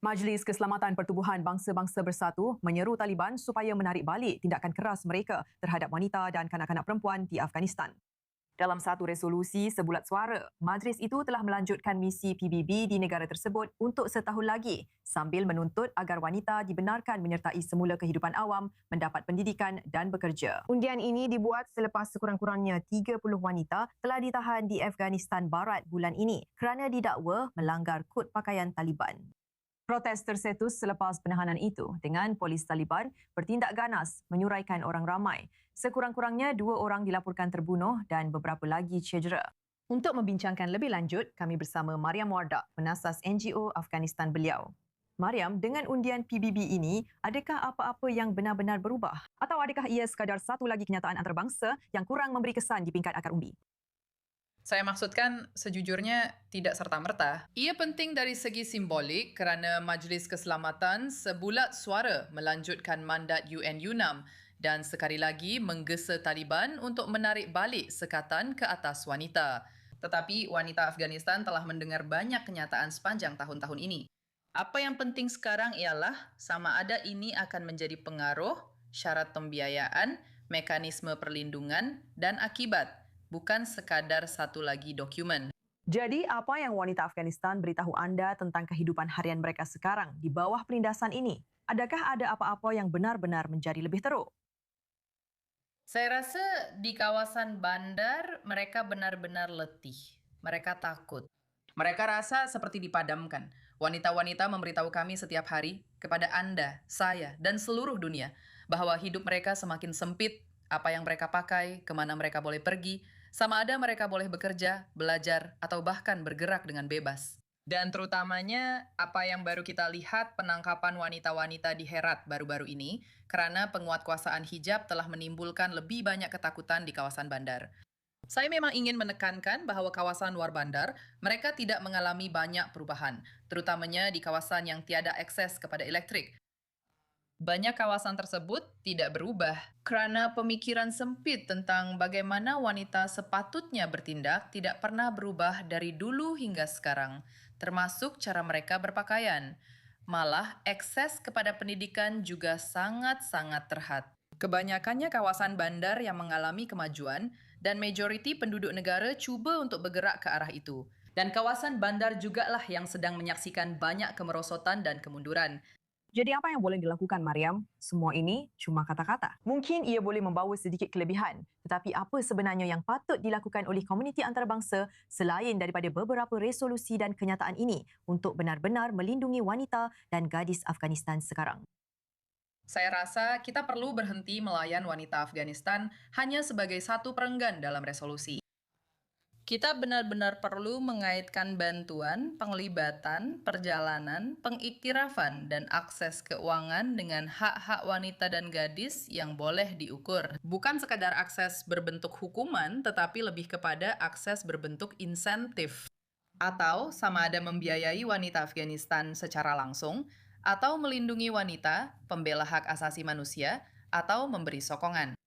Majlis Keselamatan Pertubuhan Bangsa-Bangsa Bersatu menyeru Taliban supaya menarik balik tindakan keras mereka terhadap wanita dan kanak-kanak perempuan di Afghanistan. Dalam satu resolusi sebulat suara, majlis itu telah melanjutkan misi PBB di negara tersebut untuk setahun lagi sambil menuntut agar wanita dibenarkan menyertai semula kehidupan awam, mendapat pendidikan dan bekerja. Undian ini dibuat selepas sekurang-kurangnya 30 wanita telah ditahan di Afghanistan Barat bulan ini kerana didakwa melanggar kod pakaian Taliban. Protes tersetus selepas penahanan itu dengan polis Taliban bertindak ganas menyuraikan orang ramai. Sekurang-kurangnya 2 orang dilaporkan terbunuh dan beberapa lagi cedera. Untuk membincangkan lebih lanjut, kami bersama Mariam Wardak, penasas NGO Afghanistan Beliau. Mariam, dengan undian PBB ini, adakah apa-apa yang benar-benar berubah? Atau adakah ia sekadar satu lagi kenyataan antarabangsa yang kurang memberi kesan di peringkat akar umbi? Saya maksudkan sejujurnya tidak serta-merta. Ia penting dari segi simbolik kerana Majlis Keselamatan sebulat suara melanjutkan mandat UN UNAM dan sekali lagi menggesa Taliban untuk menarik balik sekatan ke atas wanita. Tetapi wanita Afghanistan telah mendengar banyak kenyataan sepanjang tahun-tahun ini. Apa yang penting sekarang ialah sama ada ini akan menjadi pengaruh, syarat pembiayaan, mekanisme perlindungan dan akibat. Bukan sekadar satu lagi dokumen. Jadi, apa yang wanita Afghanistan beritahu anda tentang kehidupan harian mereka sekarang di bawah penindasan ini? Adakah ada apa-apa yang benar-benar menjadi lebih teruk? Saya rasa di kawasan bandar mereka benar-benar letih. Mereka takut. Mereka rasa seperti dipadamkan. Wanita-wanita memberitahu kami setiap hari, kepada Anda, saya, dan seluruh dunia, bahwa hidup mereka semakin sempit, apa yang mereka pakai, kemana mereka boleh pergi, sama ada mereka boleh bekerja, belajar, atau bahkan bergerak dengan bebas. Dan terutamanya apa yang baru kita lihat penangkapan wanita-wanita di Herat baru-baru ini, karena penguatkuasaan hijab telah menimbulkan lebih banyak ketakutan di kawasan bandar. Saya memang ingin menekankan bahawa kawasan luar bandar, mereka tidak mengalami banyak perubahan, terutamanya di kawasan yang tiada akses kepada elektrik. Banyak kawasan tersebut tidak berubah kerana pemikiran sempit tentang bagaimana wanita sepatutnya bertindak tidak pernah berubah dari dulu hingga sekarang, termasuk cara mereka berpakaian. Malah, akses kepada pendidikan juga sangat-sangat terhad. Kebanyakannya kawasan bandar yang mengalami kemajuan dan majoriti penduduk negara cuba untuk bergerak ke arah itu. Dan kawasan bandar jugalah yang sedang menyaksikan banyak kemerosotan dan kemunduran. Jadi apa yang boleh dilakukan, Mariam? Semua ini cuma kata-kata. Mungkin ia boleh membawa sedikit kelebihan, tetapi apa sebenarnya yang patut dilakukan oleh komuniti antarabangsa selain daripada beberapa resolusi dan kenyataan ini untuk benar-benar melindungi wanita dan gadis Afghanistan sekarang? Saya rasa kita perlu berhenti melayan wanita Afghanistan hanya sebagai satu perenggan dalam resolusi. Kita benar-benar perlu mengaitkan bantuan, penglibatan, perjalanan, pengiktirafan, dan akses keuangan dengan hak-hak wanita dan gadis yang boleh diukur. Bukan sekadar akses berbentuk hukuman, tetapi lebih kepada akses berbentuk insentif. Atau sama ada membiayai wanita Afghanistan secara langsung, atau melindungi wanita, pembela hak asasi manusia, atau memberi sokongan.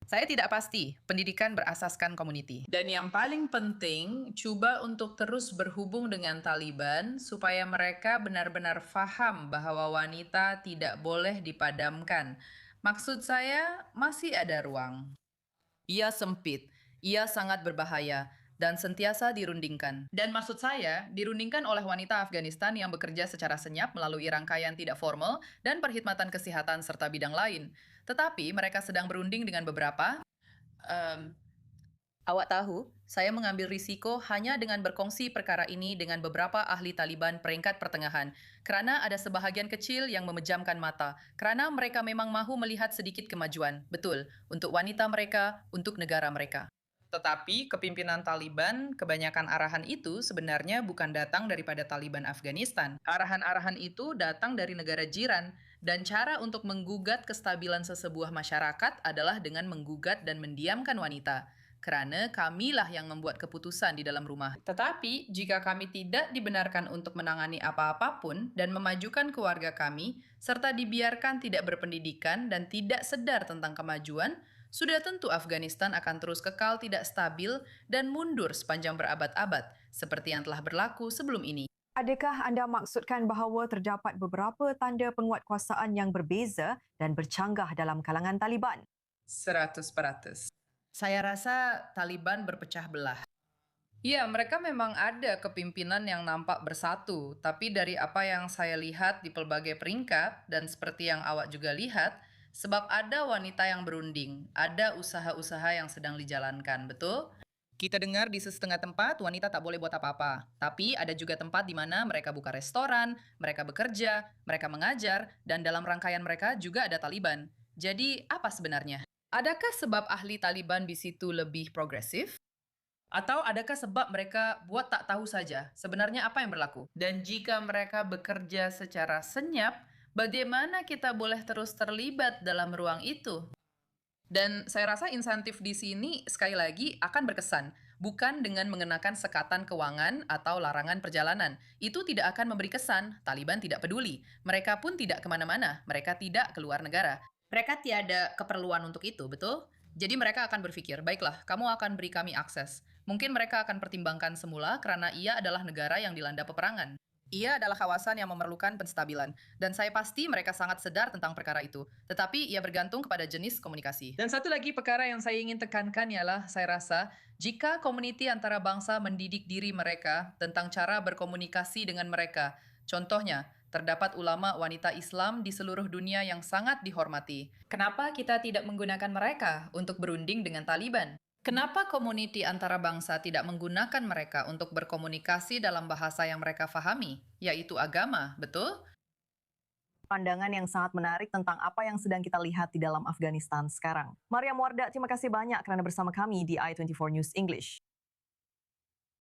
Saya tidak pasti, pendidikan berasaskan komuniti. Dan yang paling penting, cuba untuk terus berhubung dengan Taliban supaya mereka benar-benar faham bahwa wanita tidak boleh dipadamkan. Maksud saya, masih ada ruang. Ia sempit, ia sangat berbahaya, dan sentiasa dirundingkan. Dan maksud saya, dirundingkan oleh wanita Afghanistan yang bekerja secara senyap melalui rangkaian tidak formal dan perkhidmatan kesehatan serta bidang lain. Tetapi mereka sedang berunding dengan beberapa. Awak tahu, saya mengambil risiko hanya dengan berkongsi perkara ini dengan beberapa ahli Taliban peringkat pertengahan, kerana ada sebahagian kecil yang memejamkan mata, kerana mereka memang mahu melihat sedikit kemajuan, betul, untuk wanita mereka, untuk negara mereka. Tetapi kepimpinan Taliban, kebanyakan arahan itu sebenarnya bukan datang daripada Taliban Afghanistan. Arahan-arahan itu datang dari negara jiran, dan cara untuk menggugat kestabilan sesebuah masyarakat adalah dengan menggugat dan mendiamkan wanita. Kerana kamilah yang membuat keputusan di dalam rumah. Tetapi, jika kami tidak dibenarkan untuk menangani apa-apapun dan memajukan keluarga kami, serta dibiarkan tidak berpendidikan dan tidak sedar tentang kemajuan, sudah tentu Afghanistan akan terus kekal tidak stabil dan mundur sepanjang berabad-abad, seperti yang telah berlaku sebelum ini. Adakah anda maksudkan bahawa terdapat beberapa tanda penguatkuasaan yang berbeza dan bercanggah dalam kalangan Taliban? 100%. Saya rasa Taliban berpecah belah. Ya, mereka memang ada kepimpinan yang nampak bersatu, tapi dari apa yang saya lihat di pelbagai peringkat, dan seperti yang awak juga lihat, sebab ada wanita yang berunding, ada usaha-usaha yang sedang dijalankan, betul? Kita dengar di setengah tempat wanita tak boleh buat apa-apa, tapi ada juga tempat di mana mereka buka restoran, mereka bekerja, mereka mengajar, dan dalam rangkaian mereka juga ada Taliban. Jadi, apa sebenarnya? Adakah sebab ahli Taliban di situ lebih progresif? Atau adakah sebab mereka buat tak tahu saja sebenarnya apa yang berlaku? Dan jika mereka bekerja secara senyap, bagaimana kita boleh terus terlibat dalam ruang itu? Dan saya rasa insentif di sini sekali lagi akan berkesan, bukan dengan mengenakan sekatan keuangan atau larangan perjalanan. Itu tidak akan memberi kesan, Taliban tidak peduli. Mereka pun tidak kemana-mana, mereka tidak keluar negara. Mereka tiada keperluan untuk itu, betul? Jadi mereka akan berpikir, baiklah, kamu akan beri kami akses. Mungkin mereka akan pertimbangkan semula karena ia adalah negara yang dilanda peperangan. Ia adalah kawasan yang memerlukan penstabilan, dan saya pasti mereka sangat sedar tentang perkara itu. Tetapi ia bergantung kepada jenis komunikasi. Dan satu lagi perkara yang saya ingin tekankan ialah, saya rasa, jika komuniti antara bangsa mendidik diri mereka tentang cara berkomunikasi dengan mereka, contohnya, terdapat ulama wanita Islam di seluruh dunia yang sangat dihormati. Kenapa kita tidak menggunakan mereka untuk berunding dengan Taliban? Kenapa komuniti antara bangsa tidak menggunakan mereka untuk berkomunikasi dalam bahasa yang mereka fahami, yaitu agama, betul? Pandangan yang sangat menarik tentang apa yang sedang kita lihat di dalam Afghanistan sekarang. Maria Warda, terima kasih banyak kerana bersama kami di i24 News English.